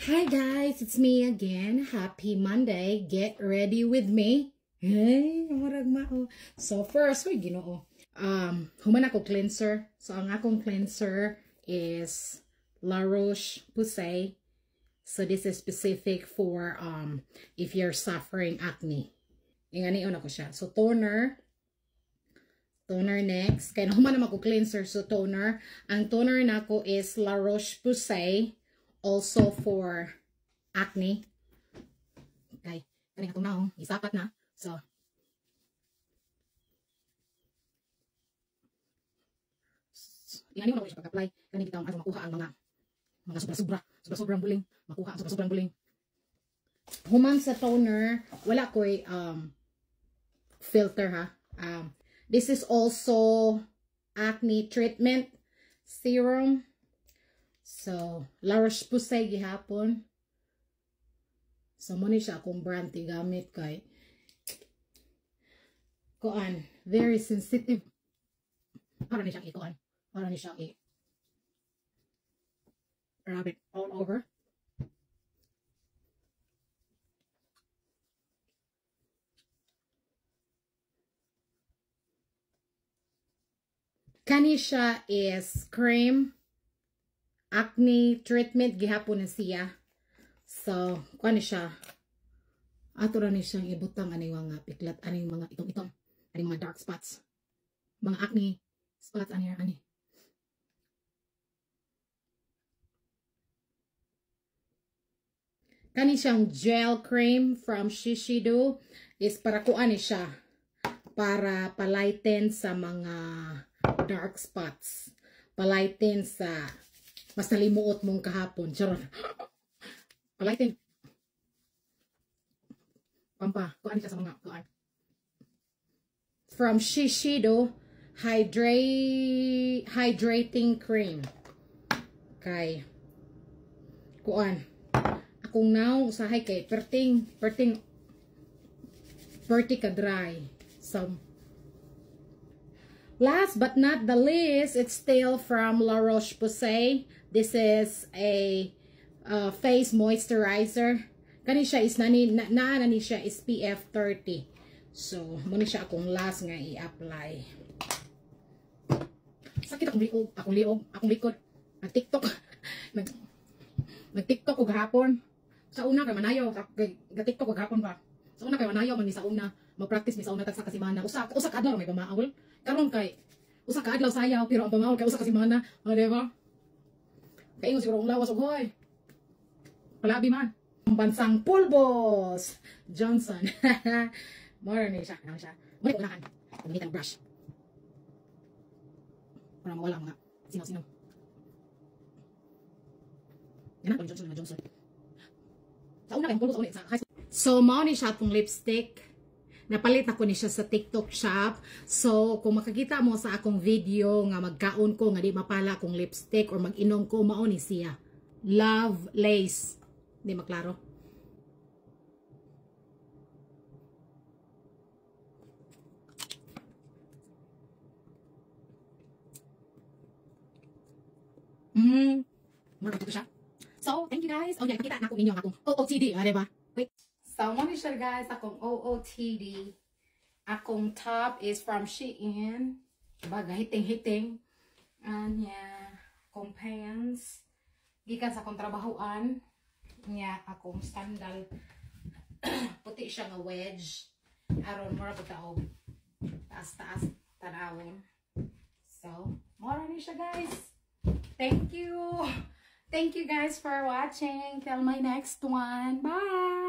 Hi guys, it's me again. Happy Monday. Get ready with me. Hey, murag mao. So first, we Ginoo. Human ako cleanser. So ang akong cleanser is La Roche-Posay. So this is specific for if you're suffering acne. Ingani ako siya. So toner next. Kaya human naman ako cleanser, so toner. Ang toner nako is La Roche-Posay. Also for acne. Okay. Kaya itong na, isapat na. So, ingani mo na ko siya pag-apply. Kaya kita ang makuha ang mga sobra-sobrang buling. Makuha ang sobra-sobrang buling. Human sa toner, wala ko'y filter ha. This is also acne treatment serum. So, La Roche-Posay gihapon. So, muna siya akong brand gamit kay kuan, very sensitive. Para ni siyang ikuan. Para ni siyang rub it all over. Kani siya is cream acne treatment gihapon na siya. So, kuan siya. Ato ra ni siyang ibutang aning mga piklat, aning mga itong aning mga dark spots. Mga acne spots ani. Kani siyang gel cream from Shiseido is para kuan ni siya. Para palighten sa mga dark spots. Palighten sa mas nalimuot mong kahapon. Charot. Palighten. Pampa. Kuan siya sa mga kuan. From Shiseido hydrating cream. Kay kuan. Akong now usahay kay perting ka dry. So last but not the least, it's still from La Roche-Posay. This is a face moisturizer. Kani siya is nani siya is SPF 30. So, muna siya akong last nga i-apply. Sakit akong likod. Nag-TikTok. Nag-TikTok ko gahapon. Sa una kay manayaw, nag-TikTok ko gahapon ba. Sa una kay manayaw man ni sa una, mag-practice mi sa una tagsa kasimana. Usa ka adlaw may pamaawol. Karon kay usa ka adlaw sayaw pero ang pamaawol kay usa kasimana. O diba? Kaya yung siguro ang lawas og hoy. Palabi man. Ang bansang pulbos. Johnson. Mora ni siya. Ano siya? Muna ko unahan. Gamitin ang brush. Para mawala mga sino-sino. Yan ang Johnson. Sa una kayong pulbos ulit sa high school. So, mao ni siya itong lipstick. Napalit ako ni siya sa TikTok shop. So, kung makakita mo sa akong video nga magkaon ko nga di mapala akong lipstick or mag-inom ko, mao ni siya. Love Lace. Di maklaro. Marunong ko siya. So, thank you guys. O, yan, pakita na ako ninyo ang akong OOTD. Diba? Wait. So, muna siya guys, akong OOTD. Akong top is from Shein. Baga, hiting-hiting. And yeah, akong pants. Gikan sa akong trabahoan. Yeah, akong sandal. Puti siya nga wedge. Aron, mura ko taog. Taas-taas, tanawon. So, mura ni siya guys. Thank you. Thank you guys for watching. Till my next one. Bye.